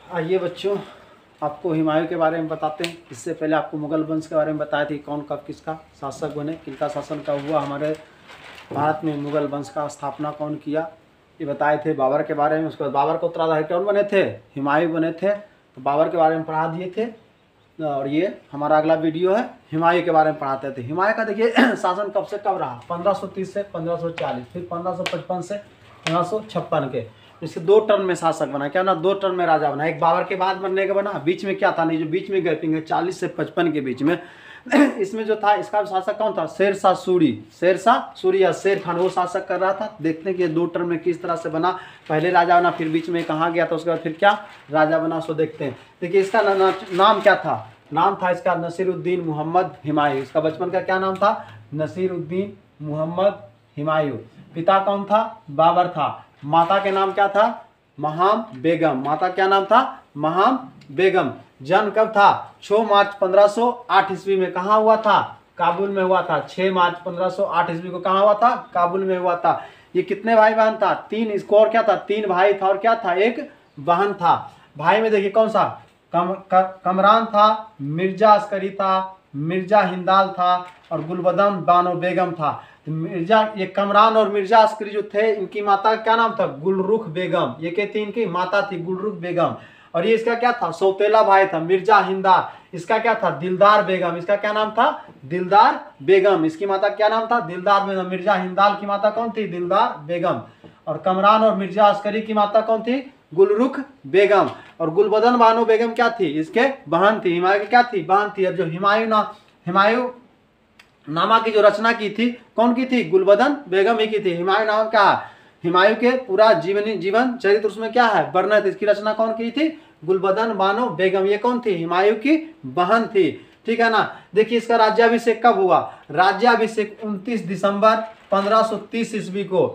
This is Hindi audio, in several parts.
आइए बच्चों, आपको हुमायूं के बारे में बताते हैं। इससे पहले आपको मुगल वंश के बारे में बताए थे, कौन कब किसका शासक बने, किनका शासन का हुआ हमारे भारत में, मुगल वंश का स्थापना कौन किया, ये बताए थे। बाबर के बारे में, उसके बाद बाबर को उत्तराधारी कौन बने थे, हुमायूं बने थे। तो बाबर के बारे में पढ़ा दिए थे। और ये हमारा अगला वीडियो है, हुमायूं के बारे में पढ़ाते थे। हुमायूं का देखिए शासन कब से कब रहा, 1530 से 1540, फिर 1555 से 1556 के। इसके 2 टर्म में शासक बना। क्या बना, 2 टर्म में राजा बना। एक बाबर के बाद बनने के बना, बीच में क्या था, नहीं जो बीच में गैपिंग है 40 से 55 के बीच में इसमें जो था, इसका शासक कौन था, शेरशाह सूरी। शेरशाह सूरी या शेर खान, वो शासक कर रहा था। देखते हैं कि ये 2 टर्म में किस तरह से बना। पहले राजा बना, फिर बीच में कहाँ गया था, उसके बाद फिर क्या राजा बना, सो देखते हैं। देखिए इसका नाम क्या था, नाम था इसका नसीरुद्दीन मोहम्मद हुमायूं। इसका बचपन का क्या नाम था, नसीरुद्दीन मोहम्मद हुमायूं। पिता कौन था, बाबर था। माता के नाम क्या था, महाम बेगम। माता क्या नाम था, महाम बेगम। जन्म कब था, 6 मार्च 1508 ईस्वी में। कहाँ हुआ था, काबुल में हुआ था। 6 मार्च 1508 ईस्वी को कहाँ हुआ था, काबुल में हुआ था। ये कितने भाई बहन था, 3। इसको और क्या था, 3 भाई था और क्या था, 1 बहन था। भाई में देखिए कौन सा, कमरान था, मिर्जा अस्करी था, मिर्जा हिंदाल था और गुलबदन बानो बेगम था। मिर्जा, ये कमरान और मिर्जा अस्करी जो थे, इनकी माता का क्या नाम था, गुलरुख बेगम। ये क्या थी, इनकी माता थी गुलरुख बेगम। और ये इसका क्या था, सौतेला भाई था मिर्जा हिंदाल। इसका क्या था, दिलदार बेगम। इसका क्या नाम था, दिलदार बेगम। इसकी माता क्या नाम था, दिलदार बेगम। मिर्जा हिंदाल की माता कौन थी, दिलदार बेगम। और कमरान और मिर्जा अस्करी की माता कौन थी, गुलरुख बेगम। और गुलबदन बानो बेगम क्या थी, इसके बहन थी। हुमायूं की क्या थी, बहन थी। और जो हुमायूं नामा की जो रचना की थी, कौन की थी, गुलबदन बेगम ही की थी। हुमायूं नाम क्या, हुमायूं के पूरा जीवन चरित्र उसमें क्या है, वर्णित। इसकी रचना कौन की थी, गुलबदन बानो बेगम। ये कौन थी, हुमायूं की बहन थी। ठीक है ना। देखिए इसका राज्याभिषेक कब हुआ, राज्याभिषेक 29 दिसंबर 1530 ईस्वी को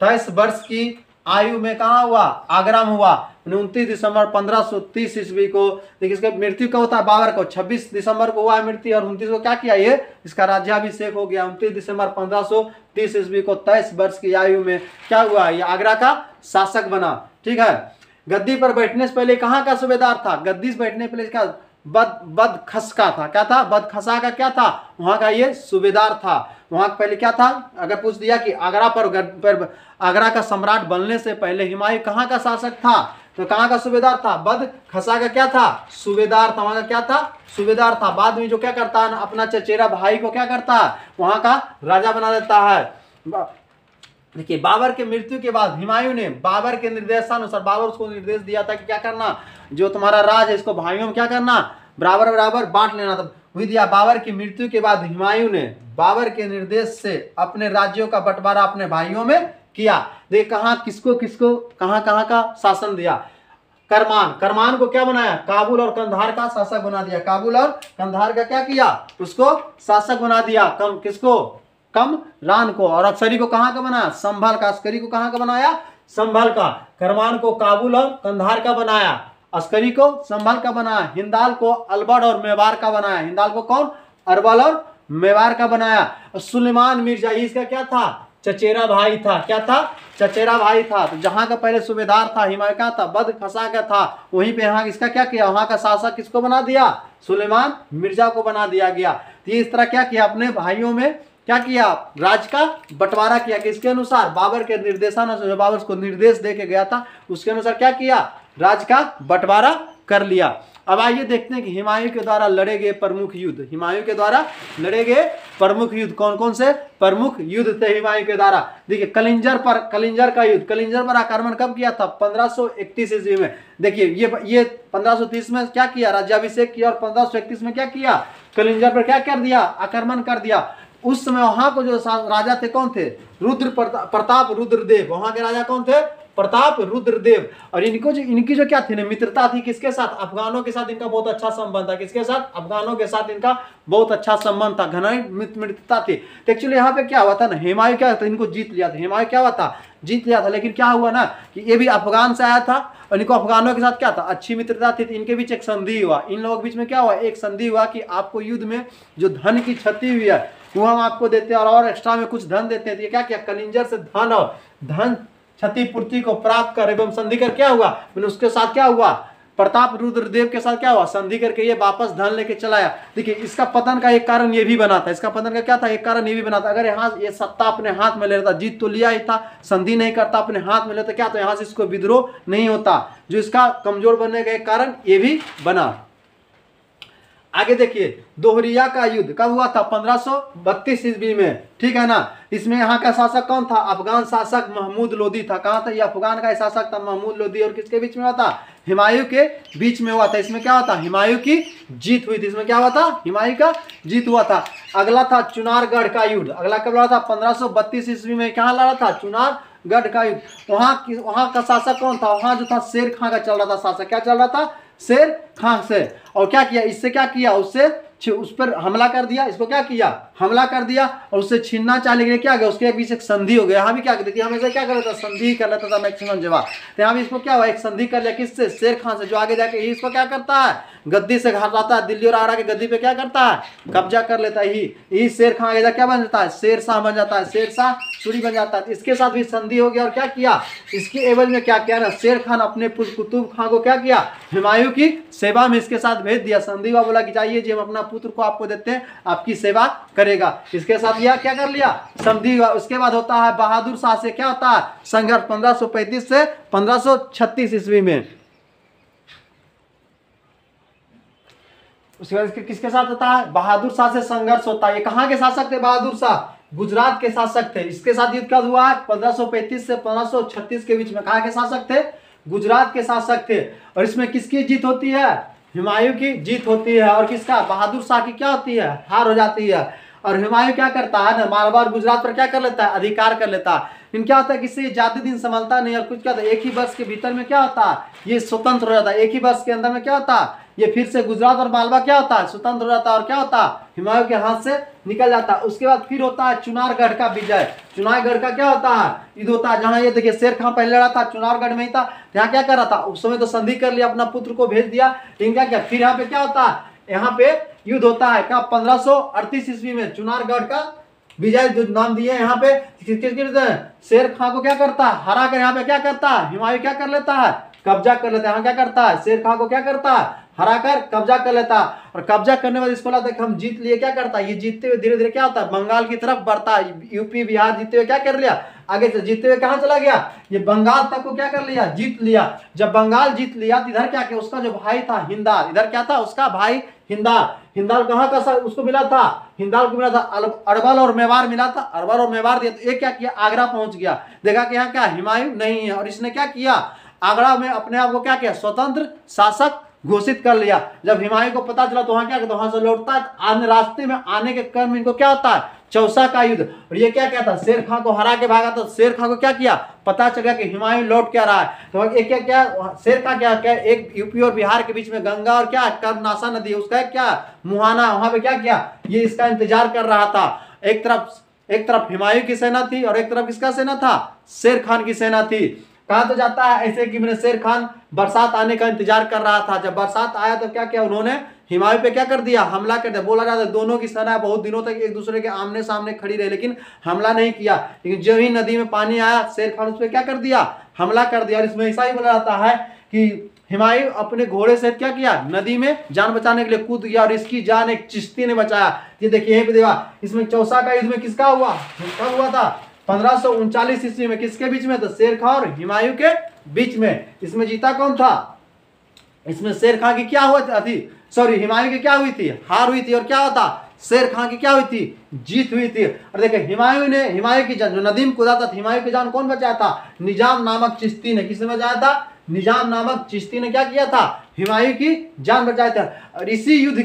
23 वर्ष की आयु में कहाँ हुआ, आगरा में हुआ। 29 दिसंबर 1530 ईस्वी को। देखिए इसका मृत्यु कब होता है, बाबर को 26 दिसंबर को हुआ है मृत्यु। और 29 को क्या किया, ये इसका राज्याभिषेक हो गया। 29 दिसंबर 1530 ईस्वी को 23 वर्ष की आयु में क्या हुआ, ये आगरा का शासक बना। ठीक है। गद्दी पर बैठने से पहले कहाँ का सूबेदार था, गद्दी से बैठने पहले क्या, बदखसा था। क्या था, बदखसा का क्या था, वहां का ये सूबेदार था। वहां पहले क्या था, अगर पूछ दिया कि आगरा पर आगरा का सम्राट बनने से पहले हुमायूं कहाँ का शासक था, तो कहाँ का सूबेदार था, बदखसा का क्या था, सूबेदार था। वहां का क्या था, सूबेदार था। बाद में जो क्या करता है, अपना चचेरा भाई को क्या करता है, वहां का राजा बना देता है। देखिए बाबर के मृत्यु के बाद हुमायूं ने बाबर के निर्देशानुसार, बाबर उसको निर्देश दिया था कि क्या करना, जो तुम्हारा राज है इसको भाइयों में क्या करना, बराबर बराबर बांट लेना। तब हुई दिया। बाबर की मृत्यु के बाद हुमायूं ने बाबर के निर्देश से अपने राज्यों का बंटवारा अपने भाइयों में किया। देख कहाँ किसको किसको कहाँ कहाँ का शासन दिया। करमान को क्या बनाया, काबुल और कंधार का शासक बना दिया। काबुल और कंधार का क्या किया, उसको शासक बना दिया। किसको, कमरान को। और अस्करी को कहाँ का बनाया, संभल का। अस्करी को कहाँ का बनाया, संभल का। करमान को काबुल और कंधार का बनाया, अस्करी को संभल का बनाया। हिंदाल को अलबर और मेवाड़ का बनाया। हिंदाल को कौन, अरबल और मेवाड़ का बनाया। सुलेमान मिर्जा इसका क्या था, चचेरा भाई था। क्या था, चचेरा भाई था। तो जहां का पहले सूबेदार था हुमायूं का था, बदखसा का था, वहीं पे यहाँ इसका क्या किया, वहां का शासक किसको बना दिया, सुलेमान मिर्जा को बना दिया गया। तो इस तरह क्या किया, अपने भाइयों में क्या किया, राज का बंटवारा किया। किसके अनुसार, बाबर के निर्देशानुसार। जो बाबर को निर्देश दे के गया था उसके अनुसार क्या किया, राज का बंटवारा कर लिया। अब आइए देखते हैं कि हुमायूं के द्वारा लड़े गए प्रमुख युद्ध। हुमायूं के द्वारा लड़े गए प्रमुख युद्ध कौन कौन से प्रमुख युद्ध थे हुमायूं के द्वारा। देखिए कलिंजर का युद्ध, कलिंजर पर आक्रमण कब किया था, 1531 ईस्वी में। देखिए ये 1530 में क्या किया, राज्याभिषेक किया। और 1531 में क्या किया, कलिंजर पर क्या कर दिया, आक्रमण कर दिया। उस समय वहां को जो राजा थे कौन थे, प्रताप रुद्रदेव। वहां के राजा कौन थे, प्रताप रुद्रदेव। और इनकी जो क्या थी ना, मित्रता थी किसके साथ, अफगानों के साथ इनका बहुत अच्छा संबंध था। किसके साथ, अफगानों के साथ इनका बहुत अच्छा संबंध था, घनिष्ठ मित्रता थी। तो एक्चुअली यहाँ पे क्या हुआ था ना, हुमायूं क्या था, इनको जीत लिया था। हुमायूं क्या हुआ था, जीत लिया था। लेकिन क्या हुआ ना कि ये भी अफगान से आया था और इनको अफगानों के साथ क्या था, अच्छी मित्रता थी। इनके बीच एक संधि हुआ। इन लोगों के बीच में क्या हुआ, एक संधि हुआ कि आपको युद्ध में जो धन की क्षति हुई है वो हम आपको देते हैं और एक्स्ट्रा में कुछ धन देते हैं। तो ये क्या किया, कलिंजर से धन क्षतिपूर्ति को प्राप्त कर एवं संधि कर क्या हुआ, उसके साथ क्या हुआ, प्रताप रुद्रदेव के साथ क्या हुआ, संधि करके ये वापस धन लेके चलाया। देखिए इसका पतन का एक कारण ये भी बना था, इसका पतन का क्या था, एक कारण ये भी बना था, अगर यहाँ ये सत्ता अपने हाथ में ले लेता, जीत तो लिया ही था, संधि नहीं करता, अपने हाथ में लेता क्या, तो यहाँ से इसको विद्रोह नहीं होता, जो इसका कमजोर बनने का एक कारण ये भी बना। आगे देखिए दोहरिया का युद्ध कब हुआ था, 1532 ईस्वी में, ठीक है ना। इसमें यहाँ का शासक कौन था, अफगान शासक महमूद लोदी था। कहाँ था, ये अफगान का शासक था महमूद लोदी, और किसके बीच में हुआ था, हुमायूं के बीच में हुआ था। इसमें क्या हुआ था, हुमायूं की जीत हुई थी, इसमें क्या हुआ था, हुमायूं का जीत हुआ था। अगला था चुनारगढ़ का युद्ध, अगला कब लड़ा था, 1532 ईस्वी में। कहाँ लड़ा था, चुनारगढ़ का युद्ध। वहाँ का शासक कौन था, वहाँ जो था शेर खां का चल रहा था शासक, क्या चल रहा था, शेर खां से। और क्या किया, इससे क्या किया, उससे उस पर हमला कर दिया, इसको क्या किया, हमला कर दिया, और उससे छीनना चाहने के लिए क्या गया, उसके बीच एक संधि हो गया। यहाँ भी क्या देखिए हमेशा क्या कर लेता था, संधि कर लेता था मैक्सिमम जवाब। तो यहाँ भी इसको क्या हुआ, एक संधि कर लिया, किससे, शेर खां से, जो आगे जाके इसको क्या करता है, गद्दी से हटाता है, दिल्ली और आगरा के गद्दी पे क्या करता है, कब्जा कर लेता है। यही शेर खां आगे क्या बन जाता है, शेर शाह बन जाता है, शेर शाह सूरी बन जाता है। इसके साथ भी संधि हो गया, और क्या किया, इसके एवज में क्या किया ना, शेर खान अपने पुत्र कुतुब खां को क्या किया, हुमायूं की सेवा में इसके साथ भेज दिया। संधि हुआ, बोला कि जाइए जी हम अपना पुत्र को आपको देते हैं, आपकी सेवा करेगा। इसके साथ यह क्या कर लिया, संधि हुआ। उसके बाद होता है बहादुर शाह से क्या होता है, संघर्ष 1535 से 1536 ईस्वी में। उसके बाद किसके साथ होता है, बहादुर शाह से संघर्ष होता है। ये कहाँ के शासक थे, बहादुर शाह गुजरात के शासक थे। इसके साथ युद्ध कब हुआ है, 1535 से 1536 के बीच में। कहाँ के शासक थे, गुजरात के शासक थे। और इसमें किसकी जीत होती है, हुमायूं की जीत होती है, और किसका, बहादुर शाह की क्या होती है, हार हो जाती है। और हुमायूं क्या करता है ना, बार बार गुजरात पर क्या कर लेता है, अधिकार कर लेता है। लेकिन क्या होता है कि इससे ज्यादा दिन संभलता नहीं, और कुछ क्या होता है, एक ही वर्ष के भीतर में क्या होता है, ये स्वतंत्र हो जाता है। एक ही वर्ष के अंदर में क्या होता है, ये फिर से गुजरात और मालवा क्या होता है, स्वतंत्र हो जाता है, और क्या होता है, हुमायूं के हाथ से निकल जाता है। उसके बाद फिर होता है चुनारगढ़ का विजय। चुनारगढ़ का क्या होता है, युद्ध होता है, जहाँ ये देखिए शेर खां पहले लड़ा था, चुनारगढ़ में ही था। यहाँ क्या कर रहा था, उस समय तो संधि कर लिया, अपना पुत्र को भेज दिया, लेकिन क्या किया, फिर यहाँ पे क्या होता है, यहाँ पे युद्ध होता है। क्या, 1538 ईस्वी में चुनारगढ़ का विजय जो नाम दिए यहाँ पे, शेर खां को क्या करता है, हरा कर यहाँ पे क्या करता है, हुमायूं क्या कर लेता है, कब्जा कर लेता है। यहाँ क्या करता है, शेर खां को क्या करता है, हराकर कब्जा कर लेता है। और कब्जा करने बाद इसको लगता है कि हम जीत लिए, क्या करता है, ये जीतते हुए धीरे धीरे क्या होता है, बंगाल की तरफ बढ़ता है। यूपी बिहार जीतते हुए क्या कर लिया, आगे से जीतते हुए कहाँ चला गया, ये बंगाल तक को क्या कर लिया, जीत लिया। जब बंगाल जीत लिया तो इधर क्या किया, उसका जो भाई था हिंदाल, इधर क्या था, उसका भाई हिंदाल। हिंदाल कहाँ का उसको मिला था, हिंदाल को मिला था अरवल और मेवाड़ मिला था, अरवल और मेवाड़ दिया। तो ये क्या किया, आगरा पहुंच गया, देखा कि यहाँ क्या हुमायूं नहीं है, और इसने क्या किया, आगरा में अपने आप को क्या किया, स्वतंत्र शासक घोषित कर लिया। जब हुमायूं को पता चला तो वहां क्या करता, वहां से लौटता है, रास्ते में आने के क्रम में इनको क्या होता है, चौसा का युद्ध। और ये क्या कहता, शेर खां को हरा के भागा। तो शेर खां को क्या किया, पता चल गया कि हुमायूं लौट क्या रहा है। तो एक क्या क्या शेर खां क्या क्या, एक यूपी और बिहार के बीच में गंगा और क्या कर्मनाशा नदी, उसका एक क्या मुहाना, वहां पे क्या किया, ये इसका इंतजार कर रहा था। एक तरफ हुमायूं की सेना थी, और एक तरफ किसका सेना था, शेर खान की सेना थी। कहा तो जाता है ऐसे कि मैंने शेर खान बरसात आने का इंतजार कर रहा था। जब बरसात आया तो क्या किया, उन्होंने हुमायूं पे क्या कर दिया, हमला कर दिया। बोला जाता है दोनों की सेना बहुत दिनों तक एक दूसरे के आमने सामने खड़ी रही, लेकिन हमला नहीं किया। लेकिन जब ही नदी में पानी आया, शेर खान उस पर क्या कर दिया, हमला कर दिया। और इसमें ऐसा ही बोला जाता है कि हुमायूं अपने घोड़े से क्या किया, नदी में जान बचाने के लिए कूद गया, और इसकी जान एक चिश्ती ने बचाया। ये देखिए यहीं पे देखा, इसमें चौसा का युद्ध में किसका हुआ, कब हुआ था, 1539 ईस्वी में। किसके बीच में, तो शेर खां और हुमायूं के बीच में। इसमें जीता कौन था, इसमें शेर खां की क्या हुआ थी, सॉरी हुमायूं की क्या हुई थी, हार हुई थी। और क्या होता, शेर खां की क्या हुई थी, जीत हुई थी। और देखिए हुमायूं की जान जो नदी में कूदा था, हुमायूं की जान कौन बचाया था, निजाम नामक चिश्ती ने। किसने बचाया था, निजाम नामक चिश्ती ने क्या किया था, हुमायूं की जान बचाया था। और इसी युद्ध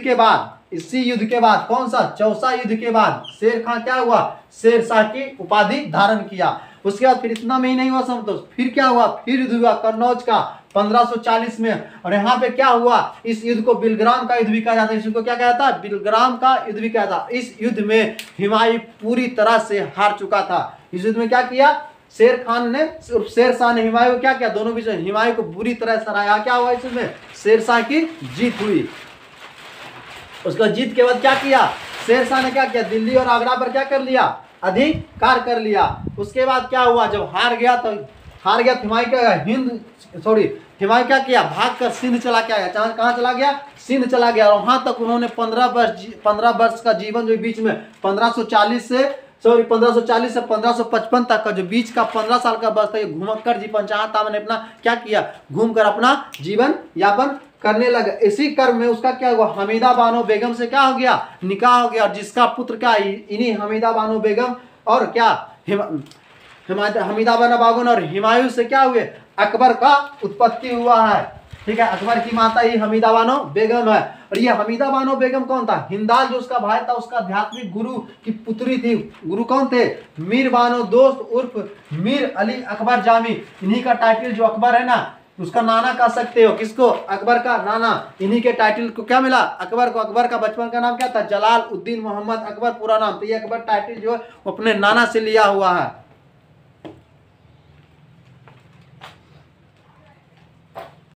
के बाद कौन सा, चौसा युद्ध के बाद शेर खां क्या हुआ, शेर शाह की उपाधि धारण किया। उसके बाद फिर इतना में ही नहीं हुआ संतोष, फिर क्या हुआ, फिर युद्ध हुआ कन्नौज का 1540 में। और यहाँ पे क्या हुआ, इस युद्ध को बिलग्राम का युद्ध भी कहा जाता है। इसको क्या कहता है, बिलग्राम का युद्ध भी कहा था। इस युद्ध में हुमायूं पूरी तरह से हार चुका था। इस युद्ध में क्या किया, शेर खान ने, शेर शाह ने हुमायूं को क्या किया, दोनों बीच में हुमायूं को बुरी तरह सराया। क्या हुआ इसमें, शेर शाह की जीत हुई। उसको जीत के बाद क्या किया, शेर शाह ने क्या किया, दिल्ली और आगरा पर क्या कर लिया, अधिकार कर लिया। उसके बाद क्या हुआ, जब हार गया तो हार गया तो हुमायूं क्या हुमायूं क्या किया, भाग कर सिंध चला के आया। कहाँ चला गया, सिंध चला गया। और वहां तक उन्होंने 15 वर्ष का जीवन जो बीच में 1540 से 1555 तक का जो बीच का 15 साल का वर्ष था, ये घुमक्कड़ जी पंचायत ने अपना क्या किया, घूमकर अपना जीवन यापन करने लगा। इसी क्रम में उसका क्या हुआ, हमीदा बानो बेगम से क्या हो गया, निकाह हो गया। और जिसका पुत्र क्या, इन्हीं हमीदा बानो बेगम और क्या हमीदा बानो बेगम और हुमायूं से क्या हुए, अकबर का उत्पत्ति हुआ है। ठीक है, अकबर की माता ही हमीदा बानो बेगम है। और ये हमीदा बानो बेगम कौन था, हिंदाल जो उसका भाई था, उसका आध्यात्मिक गुरु की पुत्री थी। गुरु कौन थे, मीर बानो दोस्त उर्फ मीर अली अकबर जामी। इन्हीं का टाइटल जो अकबर है ना, उसका नाना कह सकते हो, किसको, अकबर का नाना। इन्हीं के टाइटल को क्या मिला, अकबर को। अकबर का बचपन का नाम क्या था, जलाल उद्दीन मोहम्मद अकबर पूरा नाम। तो ये अकबर टाइटल जो है अपने नाना से लिया हुआ है।